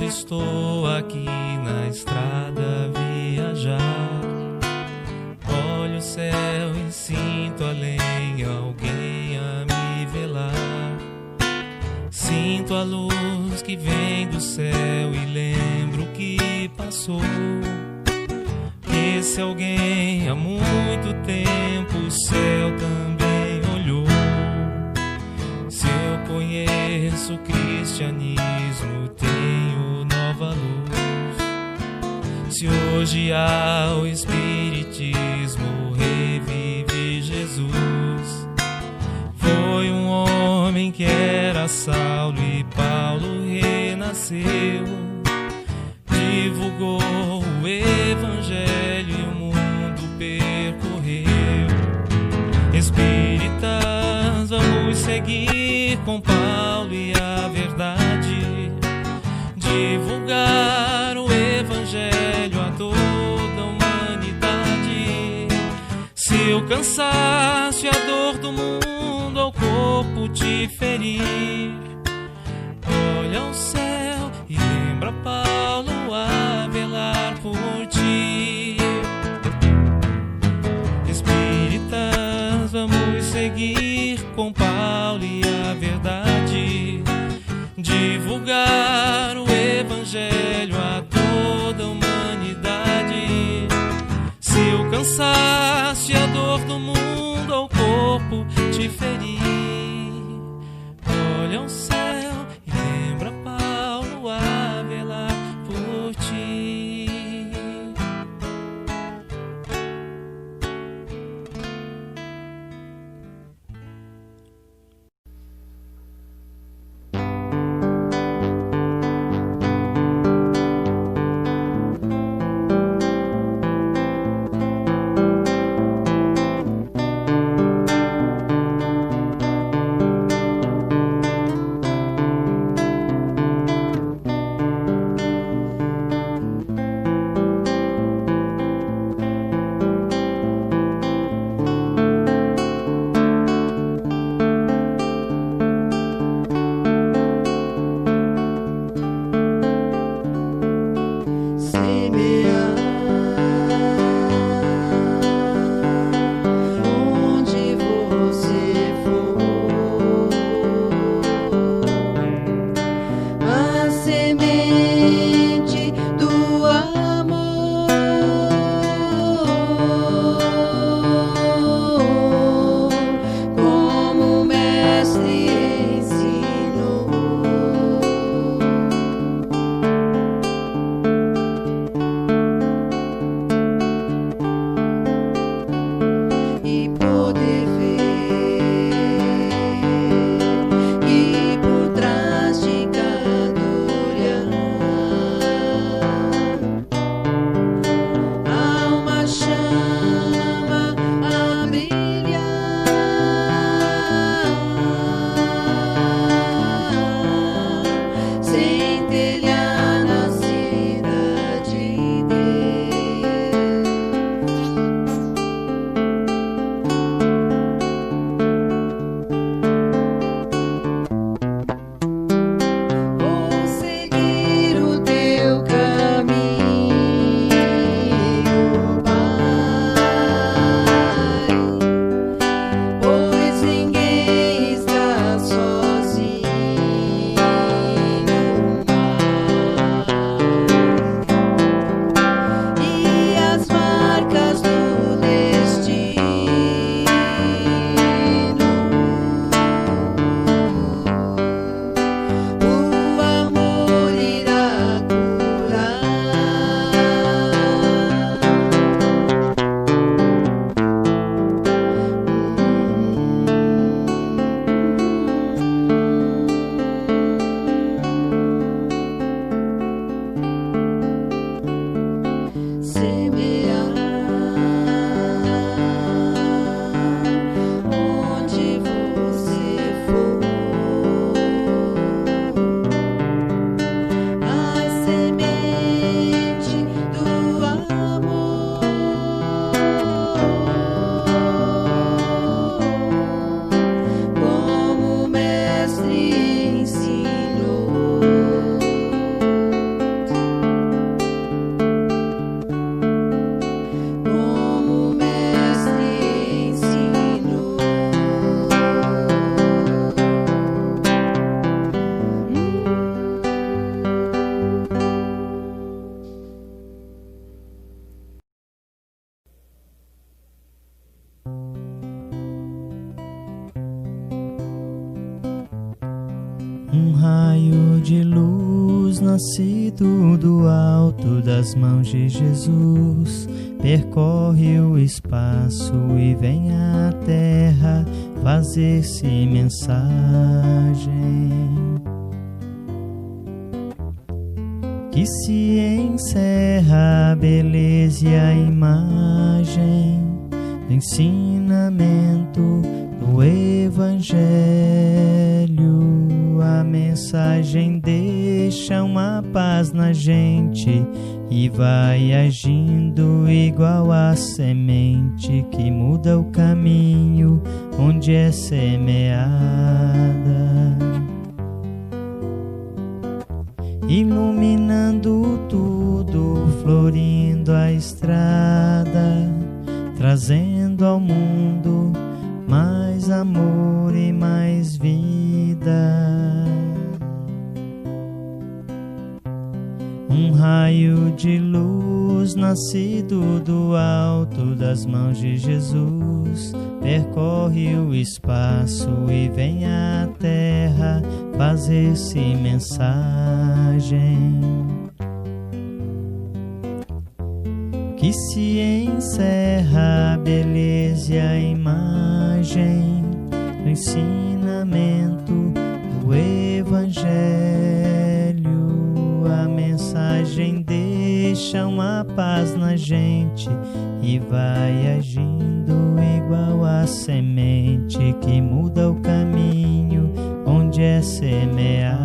estou aqui na estrada a viajar. Olho o céu e sinto além alguém a me velar. Sinto a luz que vem do céu e lembro que passou. Esse alguém há muito tempo o céu também olhou. Se eu conheço o cristianismo, tenho nova luz. Se hoje há o espiritismo, revive Jesus. Foi um homem que era Saulo e Paulo renasceu. Divulgou o evangelho e o mundo percorreu. Espíritas, vamos seguir com Paulo e a verdade. Divulgar o evangelho a toda a humanidade. Se o cansaço e a dor do mundo ao corpo te ferir, olha ao céu e lembra Paulo a velar por ti. Espíritas, vamos seguir com Paulo e a verdade. Divulgar o evangelho a toda a humanidade. Se o cansaço e a dor do mundo ao corpo te ferir, olha ao céu e lembra Paulo a velar por ti. luz nascido do alto das mãos de Jesus, percorre o espaço e vem à terra fazer-se mensagem. Que se encerra a beleza e a imagem do ensinamento do Evangelho. A mensagem deixa uma paz na gente e vai agindo igual a semente que muda o caminho onde é semeada, iluminando tudo, florindo a estrada, trazendo ao mundo mais amor e mais vida. Um raio de luz nascido do alto das mãos de Jesus, percorre o espaço e vem à terra fazer-se mensagem. Que se encerra a beleza e a imagem do ensinamento do Evangelho. A mensagem deixa uma paz na gente e vai agindo igual a semente que muda o caminho onde é semeada,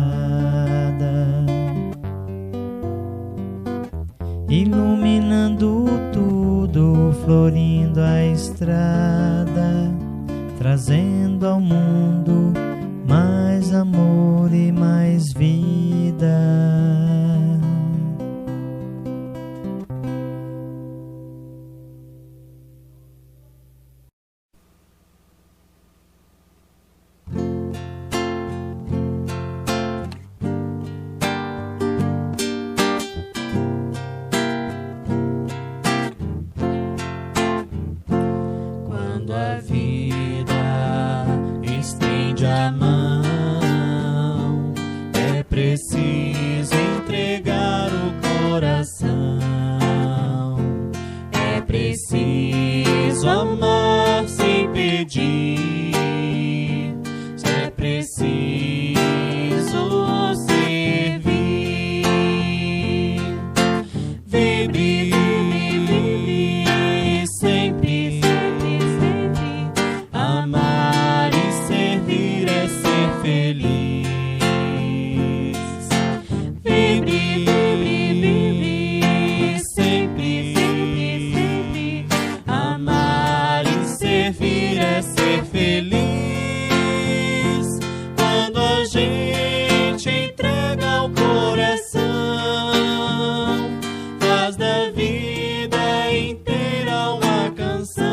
iluminando tudo, florindo a estrada, trazendo ao mundo mais amor e mais vida. Quando a vida estende a mão, é preciso entregar o coração. É preciso amar sem pedir. É preciso servir. Vibre, vibre sempre. Amar e servir é ser feliz. Vibre, vibre sempre. Amar e servir é ser feliz. Quando a gente entrega o coração, faz da vida inteira uma canção,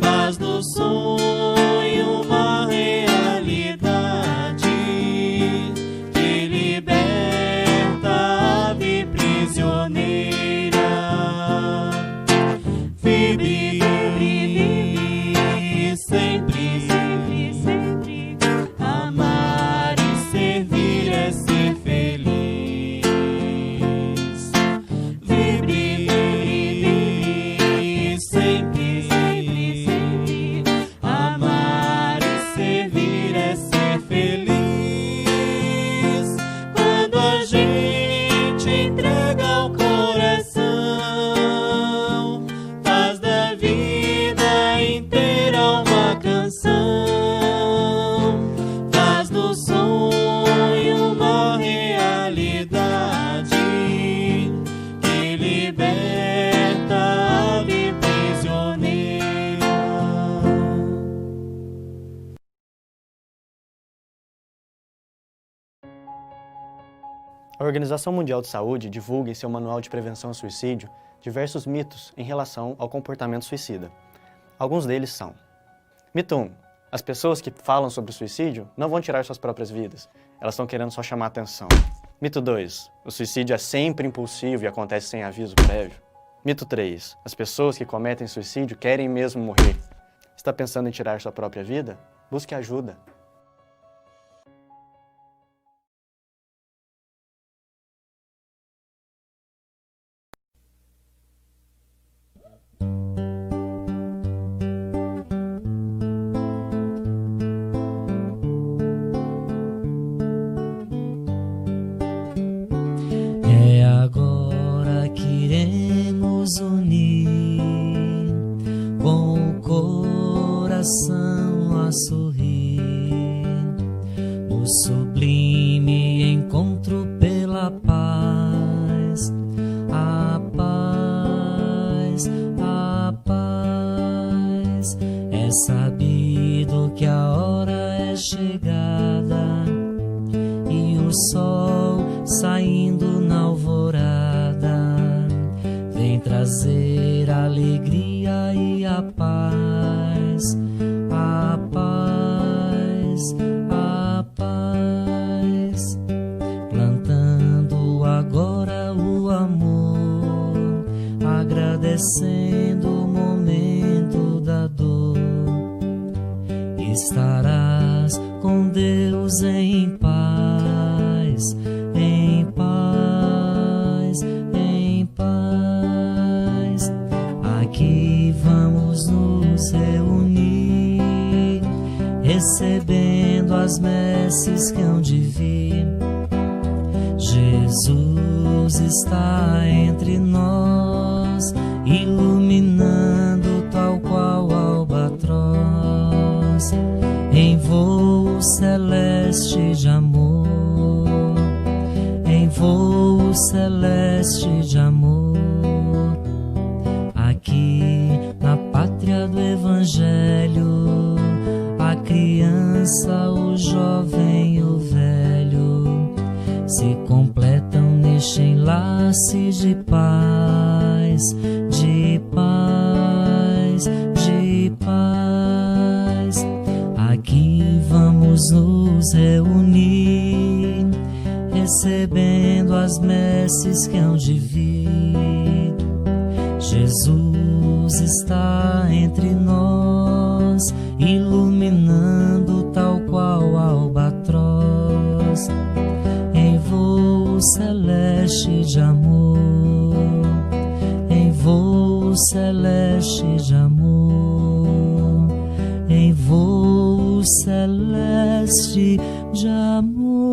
faz do sonho uma realidade, que liberta a ave prisioneira. Vibre, vibre sempre. Amar e servir é ser feliz. Vibre, vibre sempre. Amar e servir é ser feliz. Quando a gente entrega o coração, faz da vida inteira uma canção, faz do sonho uma realidade, que liberta a ave prisioneira. A Organização Mundial de Saúde divulga em seu Manual de Prevenção ao Suicídio diversos mitos em relação ao comportamento suicida. Alguns deles são: Mito 1. As pessoas que falam sobre o suicídio não vão tirar suas próprias vidas. Elas estão querendo só chamar atenção. Mito 2. O suicídio é sempre impulsivo e acontece sem aviso prévio. Mito 3. As pessoas que cometem suicídio querem mesmo morrer. Está pensando em tirar sua própria vida? Busque ajuda. o sol saindo na alvorada, vem trazer a alegria e a paz, a paz, a paz. Plantando agora o amor, agradecendo o momento da dor. Estarás com Deus em paz, em paz, em paz. Aqui vamos nos reunir, recebendo as messes que hão de vir. Jesus está entre nós, iluminando tal qual albatroz, em voo celeste de amor, em voo celeste de amor. Aqui na pátria do Evangelho, a criança, o jovem e o velho se completam neste enlace de paz, de paz, de paz. Aqui vamos nos reunir, recebendo as messes que hão de vir. Jesus está entre nós, iluminando tal qual albatroz, em voo celeste de amor, em voo celeste de amor, em voo celeste de amor.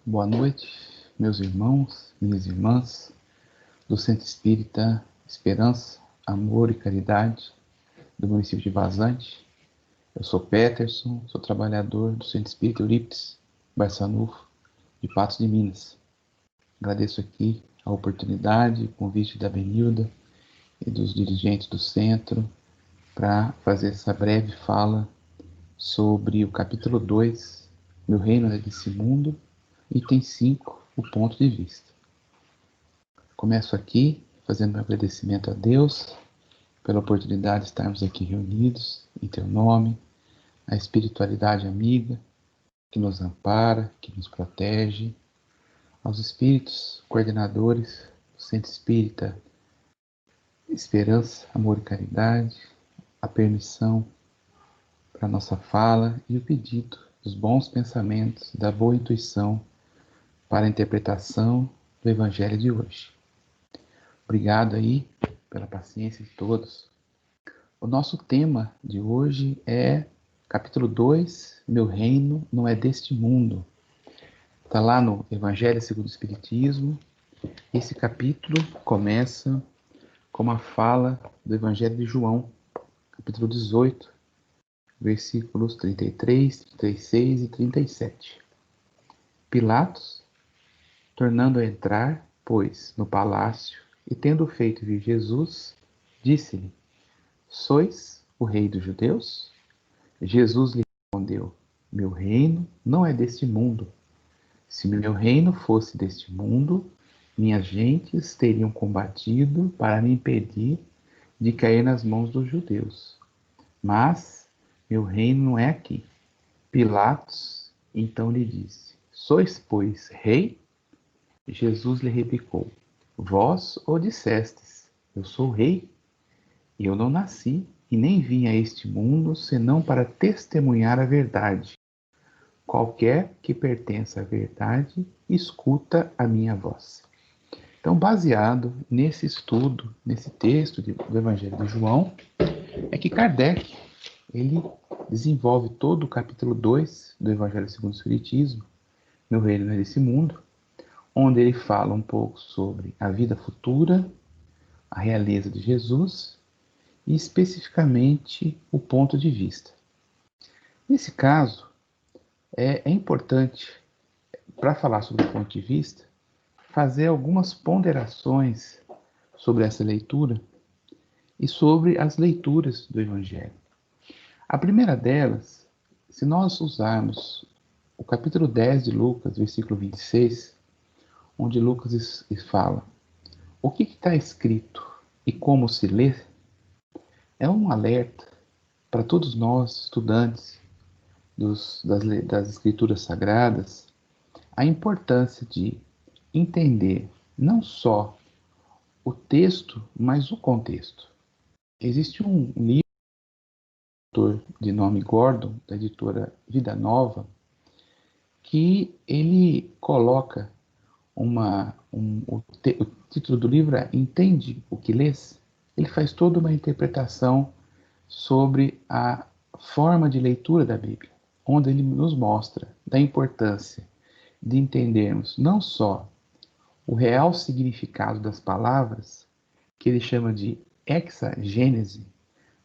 Boa noite, meus irmãos, minhas irmãs, do Centro Espírita Esperança, Amor e Caridade, do município de Vazante. Eu sou Peterson, sou trabalhador do Centro Espírita Eurípides Barçanufo, de Patos de Minas. Agradeço aqui a oportunidade, o convite da Benilda e dos dirigentes do centro para fazer essa breve fala sobre o capítulo 2, Meu Reino é desse Mundo, item 5, o ponto de vista. Começo aqui fazendo meu agradecimento a Deus pela oportunidade de estarmos aqui reunidos em teu nome, a espiritualidade amiga que nos ampara, que nos protege, aos espíritos coordenadores do Centro Espírita Esperança, Amor e Caridade, a permissão para a nossa fala e o pedido dos bons pensamentos, da boa intuição para a interpretação do Evangelho de hoje. Obrigado aí pela paciência de todos. O nosso tema de hoje é capítulo 2, Meu Reino não é deste mundo. Está lá no Evangelho segundo o Espiritismo. Esse capítulo começa com uma fala do Evangelho de João, capítulo 18, versículos 33, 36 e 37. Pilatos, tornando a entrar, pois, no palácio, e tendo feito vir Jesus, disse-lhe: Sois o rei dos judeus? Jesus lhe respondeu: Meu reino não é deste mundo. Se meu reino fosse deste mundo, minhas gentes teriam combatido para me impedir de cair nas mãos dos judeus. Mas meu reino não é aqui. Pilatos então lhe disse: Sois, pois, rei? Jesus lhe replicou: Vós o dissestes, eu sou rei. E eu não nasci e nem vim a este mundo senão para testemunhar a verdade. Qualquer que pertença à verdade, escuta a minha voz. Então, baseado nesse estudo, nesse texto do Evangelho de João, é que Kardec ele desenvolve todo o capítulo 2 do Evangelho segundo o Espiritismo, Meu reino não é desse mundo, onde ele fala um pouco sobre a vida futura, a realeza de Jesus e especificamente o ponto de vista. Nesse caso, é importante, para falar sobre o ponto de vista, fazer algumas ponderações sobre essa leitura e sobre as leituras do Evangelho. A primeira delas, se nós usarmos o capítulo 10 de Lucas, versículo 26, onde Lucas fala: o que está escrito e como se lê, é um alerta para todos nós, estudantes das Escrituras Sagradas, a importância de entender não só o texto, mas o contexto. Existe um livro de nome Gordon, da editora Vida Nova, que ele coloca o título do livro é Entende o que lês? Ele faz toda uma interpretação sobre a forma de leitura da Bíblia, onde ele nos mostra da importância de entendermos não só o real significado das palavras, que ele chama de exagênese,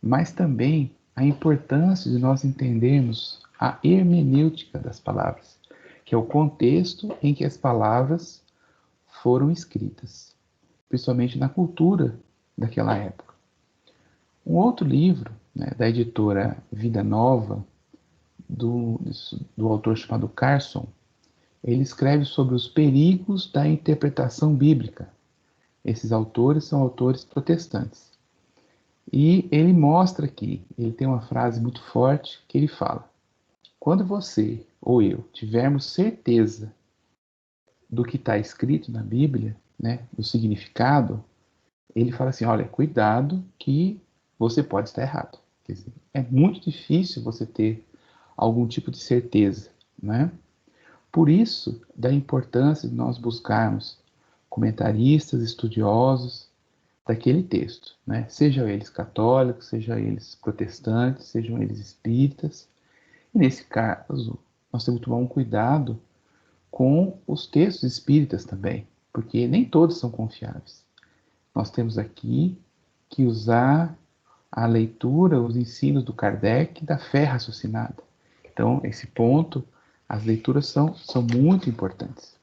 mas também a importância de nós entendermos a hermenêutica das palavras, que é o contexto em que as palavras foram escritas, principalmente na cultura daquela época. Um outro livro, da editora Vida Nova, do autor chamado Carson, ele escreve sobre os perigos da interpretação bíblica. Esses autores são autores protestantes. E ele mostra aqui, ele tem uma frase muito forte que ele fala: quando você ou eu tivermos certeza do que está escrito na Bíblia, do significado, ele fala assim: olha, cuidado que você pode estar errado. Quer dizer, é muito difícil você ter algum tipo de certeza, Por isso, da importância de nós buscarmos comentaristas, estudiosos daquele texto, Sejam eles católicos, sejam eles protestantes, sejam eles espíritas. E nesse caso, nós temos que tomar um cuidado com os textos espíritas também, porque nem todos são confiáveis. Nós temos aqui que usar a leitura, os ensinos do Kardec, da fé raciocinada. Então, esse ponto, as leituras são muito importantes.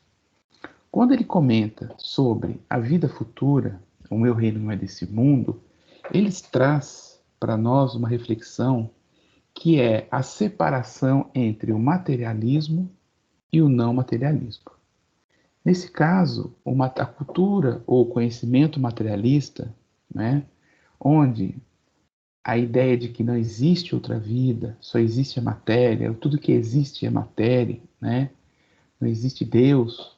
Quando ele comenta sobre a vida futura, o meu reino não é desse mundo, ele traz para nós uma reflexão que é a separação entre o materialismo e o não materialismo. Nesse caso, a cultura ou o conhecimento materialista, onde a ideia de que não existe outra vida, só existe a matéria, tudo que existe é matéria, não existe Deus,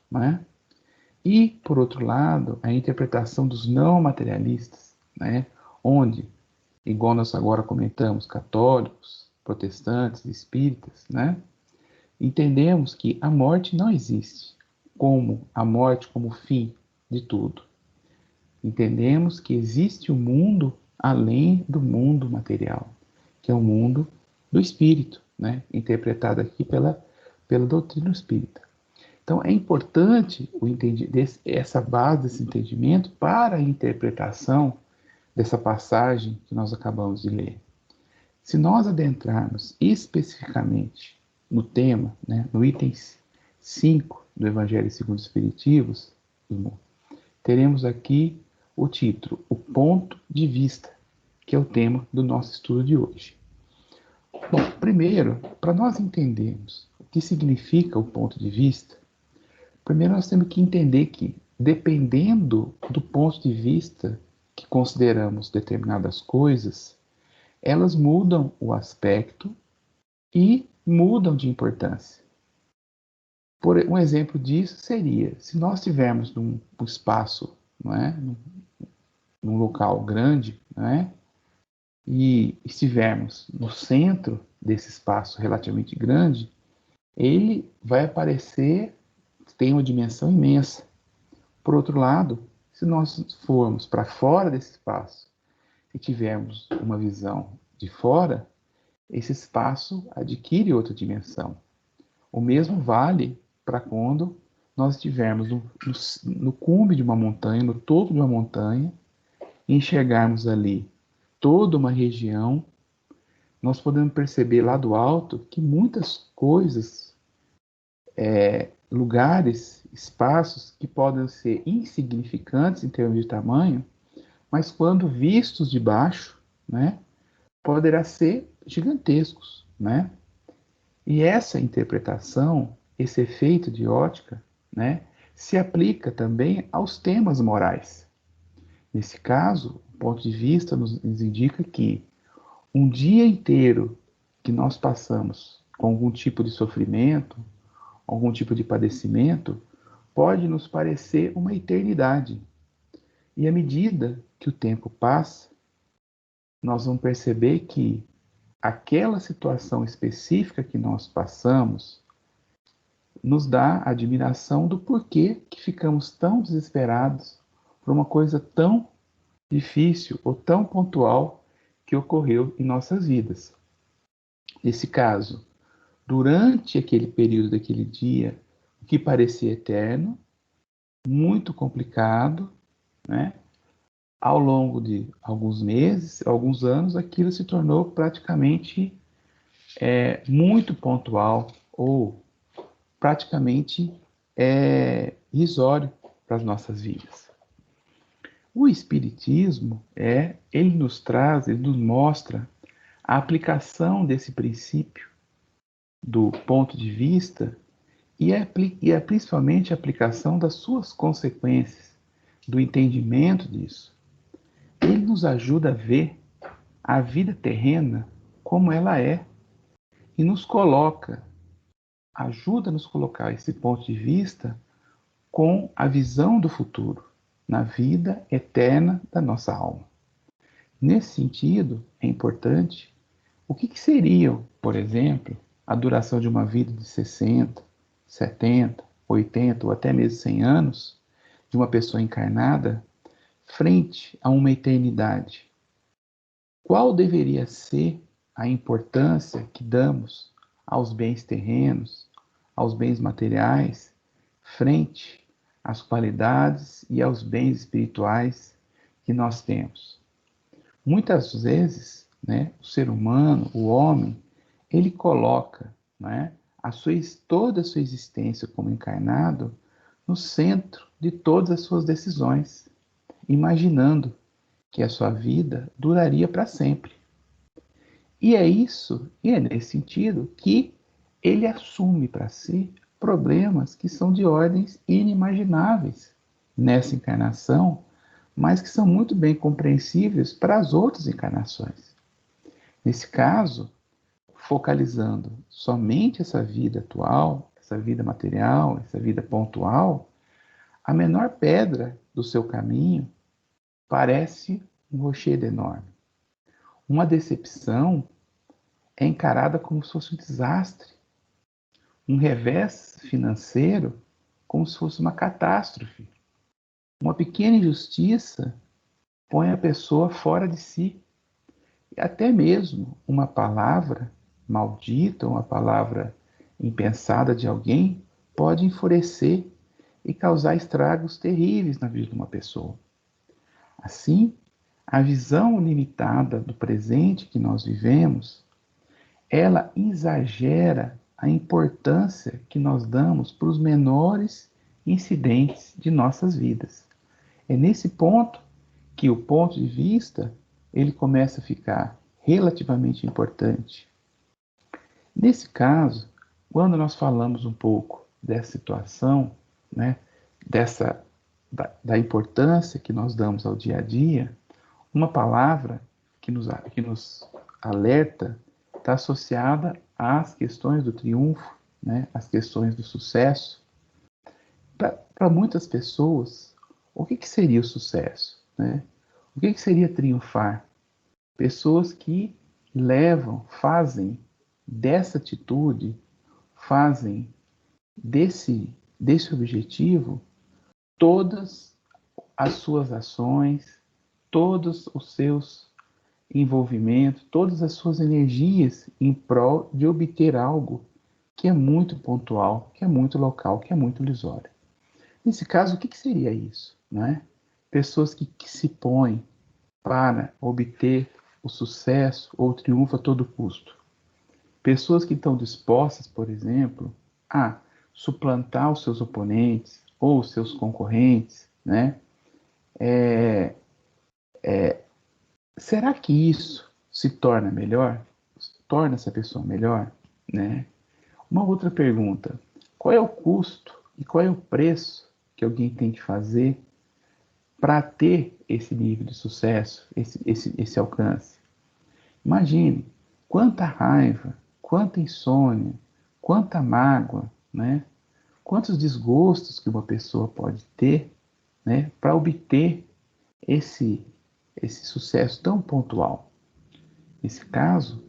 E, por outro lado, a interpretação dos não materialistas, onde, igual nós agora comentamos, católicos, protestantes, espíritas, entendemos que a morte não existe como a morte como fim de tudo. Entendemos que existe um mundo além do mundo material, que é o mundo do espírito, interpretado aqui pela doutrina espírita. Então, é importante essa base desse entendimento para a interpretação dessa passagem que nós acabamos de ler. Se nós adentrarmos especificamente no tema, né, no item 5 do Evangelho segundo os Espiritismos, teremos aqui o título, o ponto de vista, que é o tema do nosso estudo de hoje. Bom, primeiro, para nós entendermos o que significa o ponto de vista, primeiro nós temos que entender que, dependendo do ponto de vista que consideramos determinadas coisas, elas mudam o aspecto e mudam de importância. Um exemplo disso seria, se nós tivermos um espaço, não é? Num local grande, não é? E estivermos no centro desse espaço relativamente grande, ele vai aparecer, tem uma dimensão imensa. Por outro lado, se nós formos para fora desse espaço e tivermos uma visão de fora, esse espaço adquire outra dimensão. O mesmo vale para quando nós estivermos no cume de uma montanha, no topo de uma montanha, e enxergarmos ali toda uma região, nós podemos perceber lá do alto que muitas coisas, lugares, espaços que podem ser insignificantes em termos de tamanho, mas quando vistos de baixo, né, poderá ser gigantescos, né? E essa interpretação, esse efeito de ótica, né, se aplica também aos temas morais. Nesse caso, o ponto de vista nos indica que um dia inteiro que nós passamos com algum tipo de sofrimento, algum tipo de padecimento, pode nos parecer uma eternidade. E à medida que o tempo passa, nós vamos perceber que aquela situação específica que nós passamos nos dá a admiração do porquê que ficamos tão desesperados por uma coisa tão difícil ou tão pontual que ocorreu em nossas vidas. Nesse caso, durante aquele período daquele dia, o que parecia eterno, muito complicado, né? Ao longo de alguns meses, alguns anos, aquilo se tornou praticamente muito pontual ou praticamente irrisório para as nossas vidas. O Espiritismo, ele nos traz, ele nos mostra a aplicação desse princípio do ponto de vista e principalmente a aplicação das suas consequências, do entendimento disso. Ele nos ajuda a ver a vida terrena como ela é e ajuda a nos colocar esse ponto de vista com a visão do futuro, na vida eterna da nossa alma. Nesse sentido, é importante o que seria, por exemplo, a duração de uma vida de 60, 70, 80 ou até mesmo 100 anos de uma pessoa encarnada frente a uma eternidade. Qual deveria ser a importância que damos aos bens terrenos, aos bens materiais, frente às qualidades e aos bens espirituais que nós temos? Muitas vezes, né, o ser humano, o homem, ele coloca, né, toda a sua existência como encarnado no centro de todas as suas decisões, imaginando que a sua vida duraria para sempre. E é nesse sentido que ele assume para si problemas que são de ordens inimagináveis nessa encarnação, mas que são muito bem compreensíveis para as outras encarnações. Nesse caso, focalizando somente essa vida atual, essa vida material, essa vida pontual, a menor pedra do seu caminho parece um rochedo enorme. Uma decepção é encarada como se fosse um desastre. Um revés financeiro como se fosse uma catástrofe. Uma pequena injustiça põe a pessoa fora de si. E até mesmo uma palavra maldita, uma palavra impensada de alguém, pode enfurecer e causar estragos terríveis na vida de uma pessoa. Assim, a visão limitada do presente que nós vivemos, ela exagera a importância que nós damos para os menores incidentes de nossas vidas. É nesse ponto que o ponto de vista ele começa a ficar relativamente importante. Nesse caso, quando nós falamos um pouco dessa situação, né, da importância que nós damos ao dia a dia, uma palavra que nos alerta está associada às questões do triunfo, né, às questões do sucesso. Para muitas pessoas, o que seria o sucesso? Né? O que seria triunfar? Pessoas que fazem dessa atitude, fazem desse objetivo todas as suas ações, todos os seus envolvimentos, todas as suas energias em prol de obter algo que é muito pontual, que é muito local, que é muito ilusório. Nesse caso, o que seria isso? Né? Pessoas que se põem para obter o sucesso ou o triunfo a todo custo. Pessoas que estão dispostas, por exemplo, a suplantar os seus oponentes ou os seus concorrentes, né? Será que isso se torna melhor? Torna essa pessoa melhor? Né? Uma outra pergunta: qual é o custo e qual é o preço que alguém tem que fazer para ter esse nível de sucesso, esse alcance? Imagine quanta raiva, quanta insônia, quanta mágoa, né? Quantos desgostos que uma pessoa pode ter, né, para obter esse sucesso tão pontual. Nesse caso,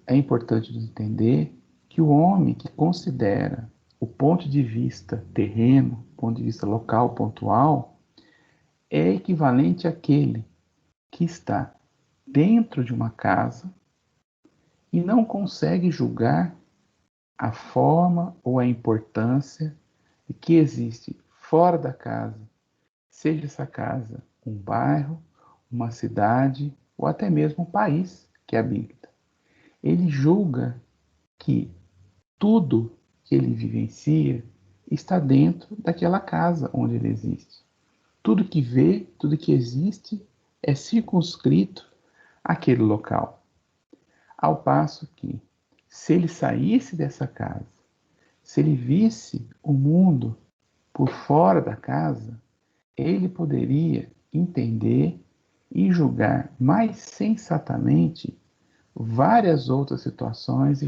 é importante entender que o homem que considera o ponto de vista terreno, ponto de vista local, pontual, é equivalente àquele que está dentro de uma casa e não consegue julgar a forma ou a importância de que existe fora da casa, seja essa casa um bairro, uma cidade ou até mesmo um país que habita. Ele julga que tudo que ele vivencia está dentro daquela casa onde ele existe. Tudo que vê, tudo que existe é circunscrito àquele local. Ao passo que, se ele saísse dessa casa, se ele visse o mundo por fora da casa, ele poderia entender e julgar mais sensatamente várias outras situações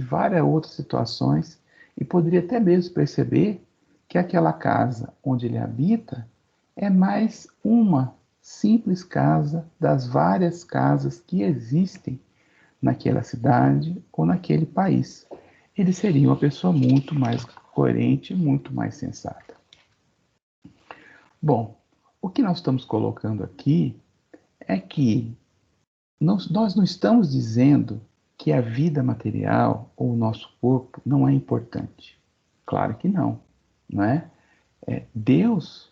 e poderia até mesmo perceber que aquela casa onde ele habita é mais uma simples casa das várias casas que existem naquela cidade ou naquele país. Ele seria uma pessoa muito mais coerente, muito mais sensata. Bom, o que nós estamos colocando aqui é que nós não estamos dizendo que a vida material ou o nosso corpo não é importante. Claro que não, não é? Deus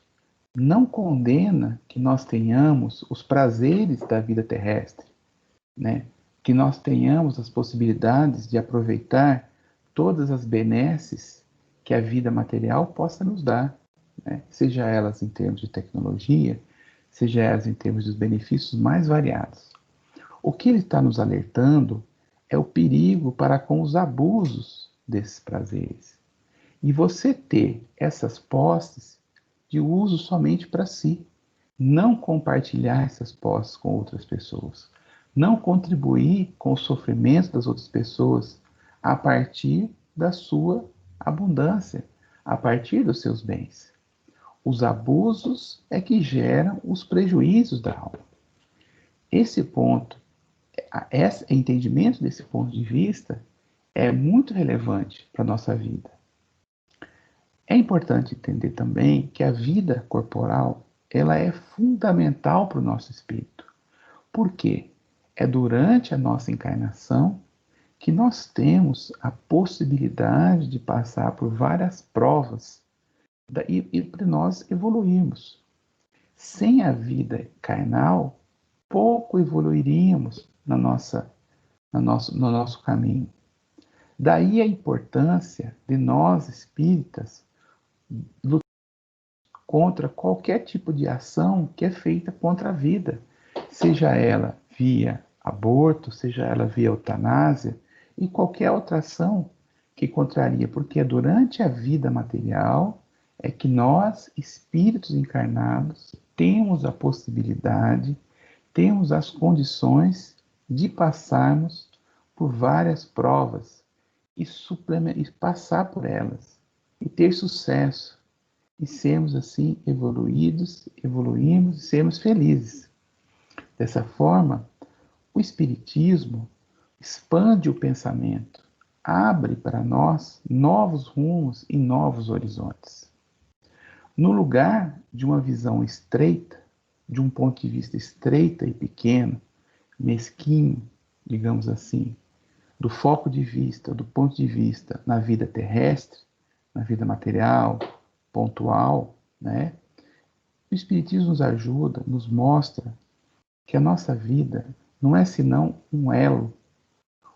não condena que nós tenhamos os prazeres da vida terrestre, né? Que nós tenhamos as possibilidades de aproveitar todas as benesses que a vida material possa nos dar, né? Seja elas em termos de tecnologia, seja elas em termos dos benefícios mais variados. O que ele está nos alertando é o perigo para com os abusos desses prazeres. E você ter essas posses de uso somente para si, não compartilhar essas posses com outras pessoas, não contribuir com o sofrimento das outras pessoas a partir da sua abundância, a partir dos seus bens. Os abusos é que geram os prejuízos da alma. Esse ponto, esse entendimento desse ponto de vista é muito relevante para a nossa vida. É importante entender também que a vida corporal ela é fundamental para o nosso espírito. Por quê? É durante a nossa encarnação que nós temos a possibilidade de passar por várias provas e para nós evoluirmos. Sem a vida carnal, pouco evoluiríamos no nosso caminho. Daí a importância de nós, espíritas, lutar contra qualquer tipo de ação que é feita contra a vida, seja ela via aborto, seja ela via eutanásia, e qualquer outra ação que contraria, porque é durante a vida material é que nós, espíritos encarnados, temos a possibilidade, temos as condições de passarmos por várias provas e passar por elas e ter sucesso e sermos assim evoluímos e sermos felizes. Dessa forma, o Espiritismo expande o pensamento, abre para nós novos rumos e novos horizontes. No lugar de uma visão estreita, de um ponto de vista estreita e pequeno, mesquinho, digamos assim, do foco de vista, do ponto de vista na vida terrestre, na vida material, pontual, né? O Espiritismo nos ajuda, nos mostra que a nossa vida não é senão um elo,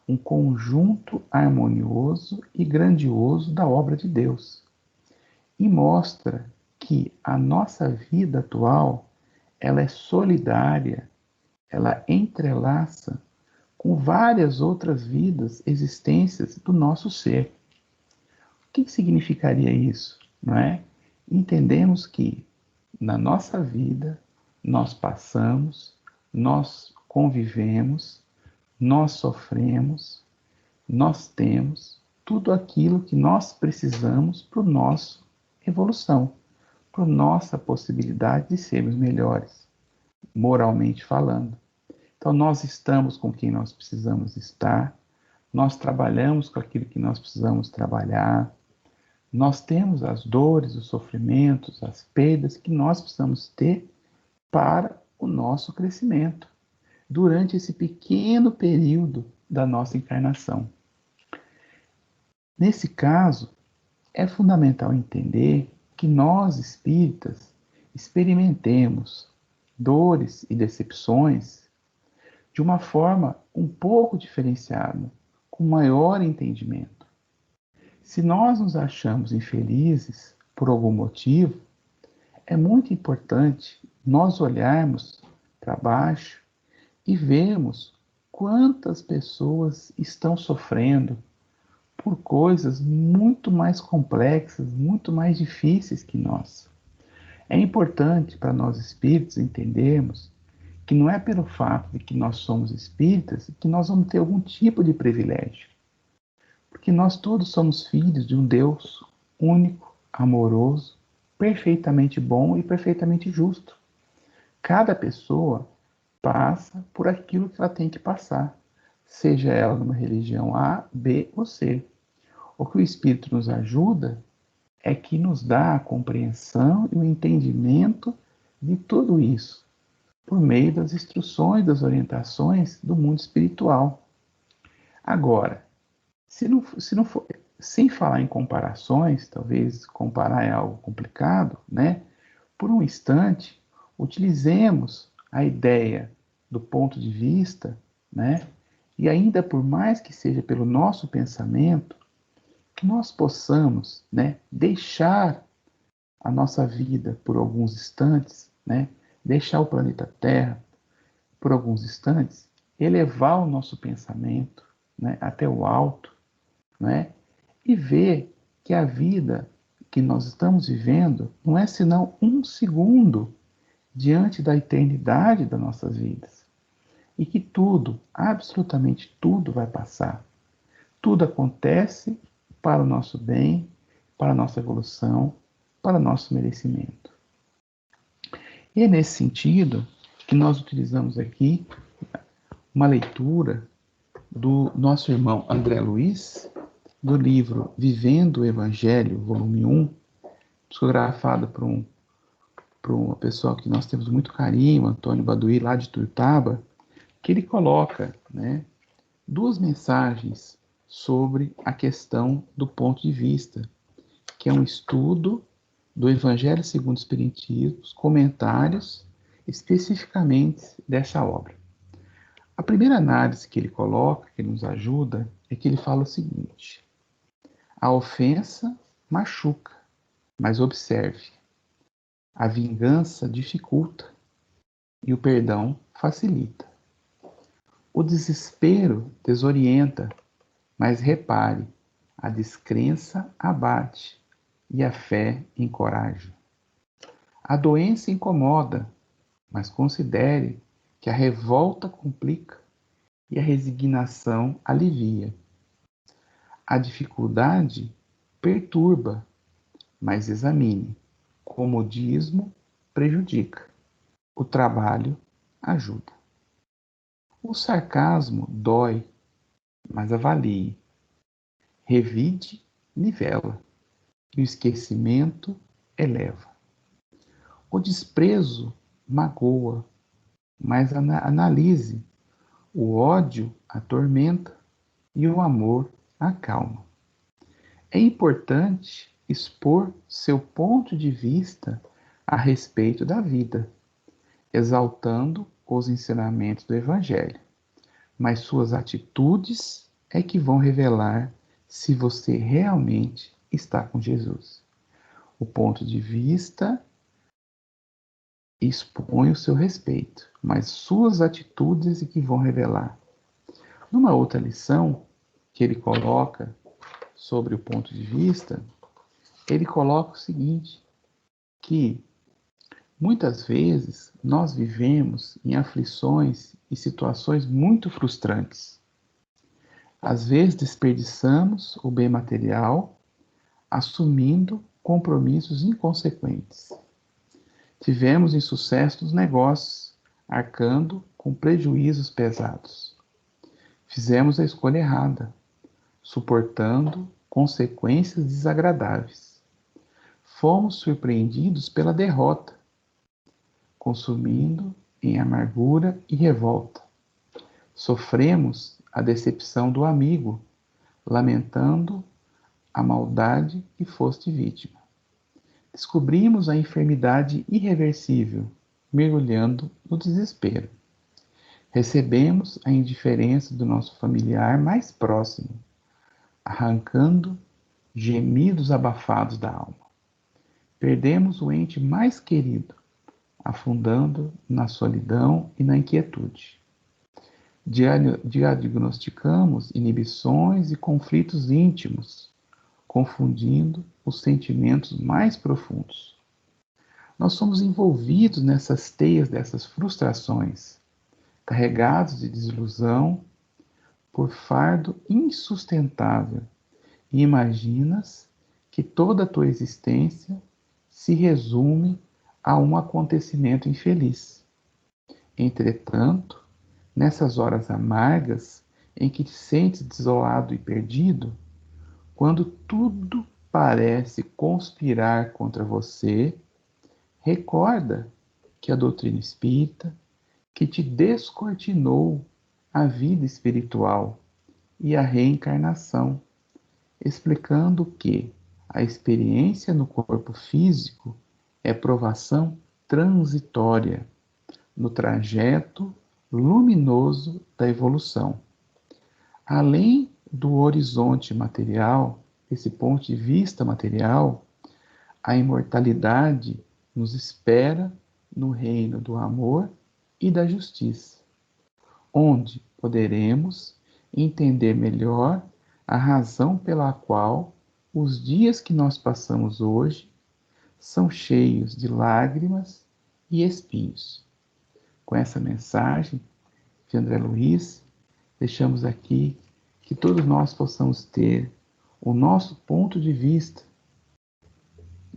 um conjunto harmonioso e grandioso da obra de Deus. E mostra que a nossa vida atual, ela é solidária, ela entrelaça com várias outras vidas, existências do nosso ser. O que significaria isso? Não é? Entendemos que na nossa vida nós passamos, nós convivemos, nós sofremos, nós temos tudo aquilo que nós precisamos para a nossa evolução, para a nossa possibilidade de sermos melhores, moralmente falando. Então, nós estamos com quem nós precisamos estar, nós trabalhamos com aquilo que nós precisamos trabalhar, nós temos as dores, os sofrimentos, as perdas que nós precisamos ter para o nosso crescimento, durante esse pequeno período da nossa encarnação. Nesse caso, é fundamental entender que nós, espíritas, experimentemos dores e decepções de uma forma um pouco diferenciada, com maior entendimento. Se nós nos achamos infelizes por algum motivo, é muito importante nós olharmos para baixo e vermos quantas pessoas estão sofrendo por coisas muito mais complexas, muito mais difíceis que nós. É importante para nós espíritos entendermos que não é pelo fato de que nós somos espíritas que nós vamos ter algum tipo de privilégio. Porque nós todos somos filhos de um Deus único, amoroso, perfeitamente bom e perfeitamente justo. Cada pessoa passa por aquilo que ela tem que passar, seja ela numa religião A, B ou C. O que o Espírito nos ajuda é que nos dá a compreensão e o entendimento de tudo isso, por meio das instruções, das orientações do mundo espiritual. Agora, se não for, sem falar em comparações, talvez comparar é algo complicado, né? Por um instante, utilizemos a ideia do ponto de vista, né? E ainda por mais que seja pelo nosso pensamento, que nós possamos, né, deixar a nossa vida por alguns instantes, né? Deixar o planeta Terra por alguns instantes, elevar o nosso pensamento, né, até o alto, né, e ver que a vida que nós estamos vivendo não é senão um segundo diante da eternidade das nossas vidas. E que tudo, absolutamente tudo vai passar. Tudo acontece para o nosso bem, para a nossa evolução, para o nosso merecimento. E é nesse sentido que nós utilizamos aqui uma leitura do nosso irmão André Luiz, do livro Vivendo o Evangelho, volume 1, psicografado por uma pessoa que nós temos muito carinho, Antônio Baduí, lá de Tuiutaba, que ele coloca, né, duas mensagens sobre a questão do ponto de vista, que é um estudo do Evangelho segundo o Espiritismo, comentários especificamente dessa obra. A primeira análise que ele coloca, que nos ajuda, é que ele fala o seguinte: a ofensa machuca, mas observe, a vingança dificulta e o perdão facilita. O desespero desorienta, mas repare, a descrença abate e a fé encoraja. A doença incomoda, mas considere que a revolta complica e a resignação alivia. A dificuldade perturba, mas examine. Comodismo prejudica. O trabalho ajuda. O sarcasmo dói, mas avalie. Revide, nivela. E o esquecimento eleva. O desprezo magoa, mas analise. O ódio atormenta e o amor acalma. É importante expor seu ponto de vista a respeito da vida, exaltando os ensinamentos do Evangelho, mas suas atitudes é que vão revelar se você realmente está com Jesus. O ponto de vista expõe o seu respeito, mas suas atitudes é que vão revelar. Numa outra lição que ele coloca sobre o ponto de vista, ele coloca o seguinte, que muitas vezes nós vivemos em aflições e situações muito frustrantes. Às vezes desperdiçamos o bem material, assumindo compromissos inconsequentes. Tivemos insucesso nos negócios, arcando com prejuízos pesados. Fizemos a escolha errada, suportando consequências desagradáveis. Fomos surpreendidos pela derrota, consumindo em amargura e revolta. Sofremos a decepção do amigo, lamentando a maldade que foste vítima. Descobrimos a enfermidade irreversível, mergulhando no desespero. Recebemos a indiferença do nosso familiar mais próximo, arrancando gemidos abafados da alma. Perdemos o ente mais querido, afundando na solidão e na inquietude. Diagnosticamos inibições e conflitos íntimos, confundindo os sentimentos mais profundos. Nós somos envolvidos nessas teias dessas frustrações, carregados de desilusão por fardo insustentável, e imaginas que toda a tua existência se resume a um acontecimento infeliz. Entretanto, nessas horas amargas em que te sentes desolado e perdido, quando tudo parece conspirar contra você, recorda que a doutrina espírita, que te descortinou a vida espiritual e a reencarnação, explicando que a experiência no corpo físico é provação transitória no trajeto luminoso da evolução. Além do horizonte material, esse ponto de vista material, a imortalidade nos espera no reino do amor e da justiça, onde poderemos entender melhor a razão pela qual os dias que nós passamos hoje são cheios de lágrimas e espinhos. Com essa mensagem de André Luiz, deixamos aqui que todos nós possamos ter o nosso ponto de vista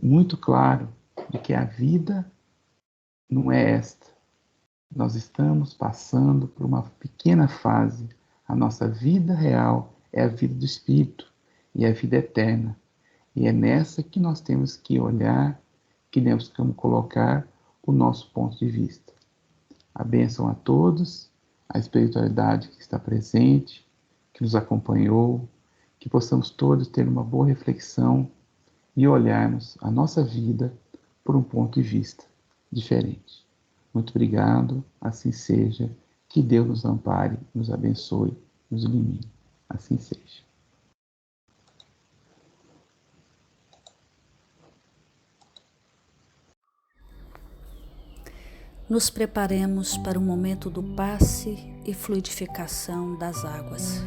muito claro de que a vida não é esta. Nós estamos passando por uma pequena fase. A nossa vida real é a vida do Espírito e a vida eterna. E é nessa que nós temos que olhar, que temos que colocar o nosso ponto de vista. A bênção a todos, a espiritualidade que está presente, que nos acompanhou, que possamos todos ter uma boa reflexão e olharmos a nossa vida por um ponto de vista diferente. Muito obrigado, assim seja, que Deus nos ampare, nos abençoe, nos ilumine. Assim seja. Nos preparemos para o momento do passe e fluidificação das águas.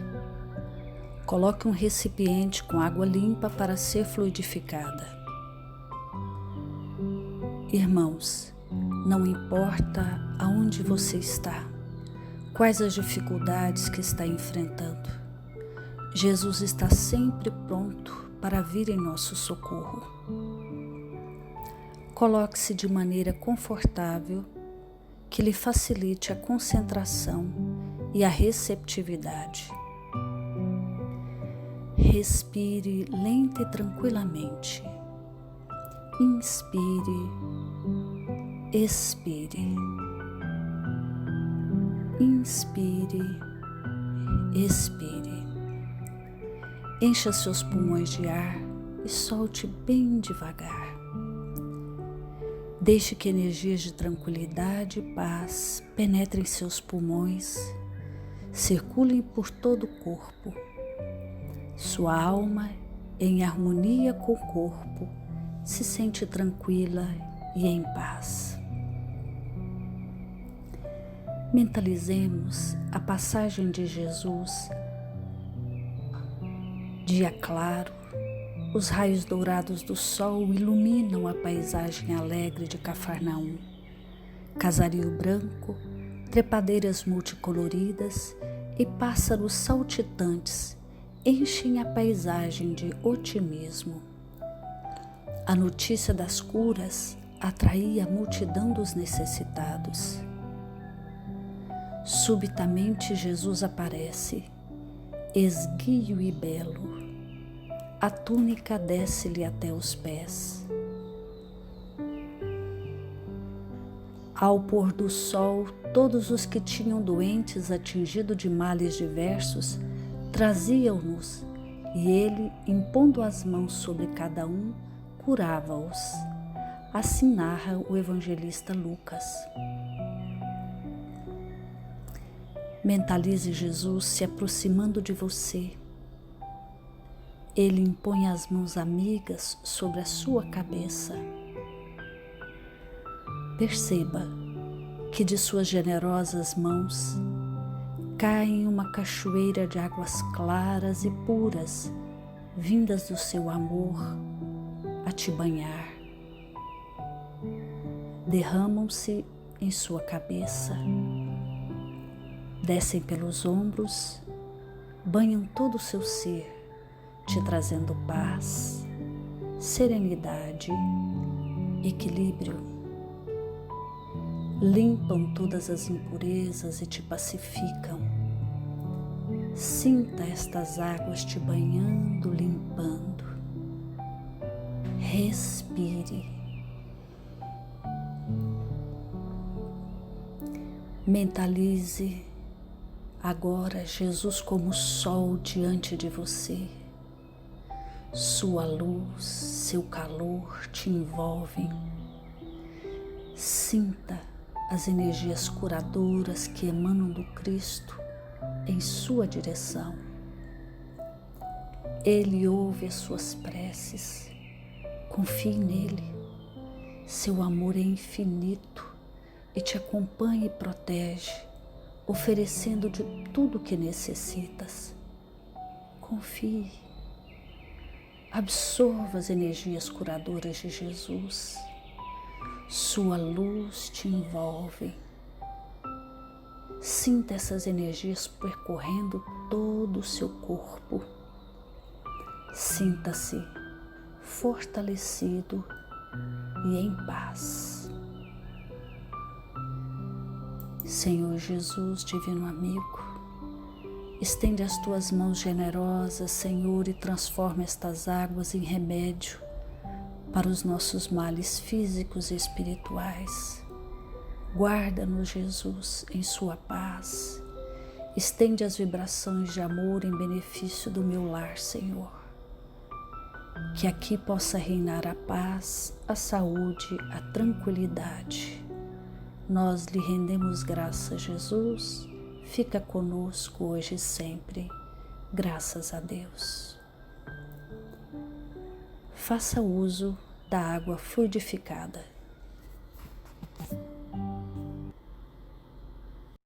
Coloque um recipiente com água limpa para ser fluidificada. Irmãos, não importa aonde você está, quais as dificuldades que está enfrentando, Jesus está sempre pronto para vir em nosso socorro. Coloque-se de maneira confortável que lhe facilite a concentração e a receptividade. Respire lenta e tranquilamente. Inspire, expire. Inspire, expire. Encha seus pulmões de ar e solte bem devagar. Deixe que energias de tranquilidade e paz penetrem seus pulmões, circulem por todo o corpo. Sua alma, em harmonia com o corpo, se sente tranquila e em paz. Mentalizemos a passagem de Jesus. Dia claro, os raios dourados do sol iluminam a paisagem alegre de Cafarnaum. Casario branco, trepadeiras multicoloridas e pássaros saltitantes enchem a paisagem de otimismo. A notícia das curas atraía a multidão dos necessitados. Subitamente Jesus aparece, esguio e belo. A túnica desce-lhe até os pés. Ao pôr do sol, todos os que tinham doentes atingidos de males diversos traziam-nos, e ele, impondo as mãos sobre cada um, curava-os. Assim narra o evangelista Lucas. Mentalize Jesus se aproximando de você. Ele impõe as mãos amigas sobre a sua cabeça. Perceba que de suas generosas mãos cai uma cachoeira de águas claras e puras, vindas do seu amor a te banhar. Derramam-se em sua cabeça, descem pelos ombros, banham todo o seu ser, te trazendo paz, serenidade, equilíbrio. Limpam todas as impurezas e te pacificam. Sinta estas águas te banhando, limpando. Respire. Mentalize agora Jesus como sol diante de você. Sua luz, seu calor te envolvem. Sinta as energias curadoras que emanam do Cristo em sua direção. Ele ouve as suas preces. Confie nele. Seu amor é infinito e te acompanha e protege, oferecendo de tudo o que necessitas. Confie. Absorva as energias curadoras de Jesus. Sua luz te envolve. Sinta essas energias percorrendo todo o seu corpo. Sinta-se fortalecido e em paz. Senhor Jesus, divino amigo, estende as tuas mãos generosas, Senhor, e transforma estas águas em remédio para os nossos males físicos e espirituais. Guarda-nos, Jesus, em sua paz. Estende as vibrações de amor em benefício do meu lar, Senhor. que aqui possa reinar a paz, a saúde, a tranquilidade. Nós lhe rendemos graças, Jesus, fica conosco hoje e sempre, graças a Deus. Faça uso da água fluidificada.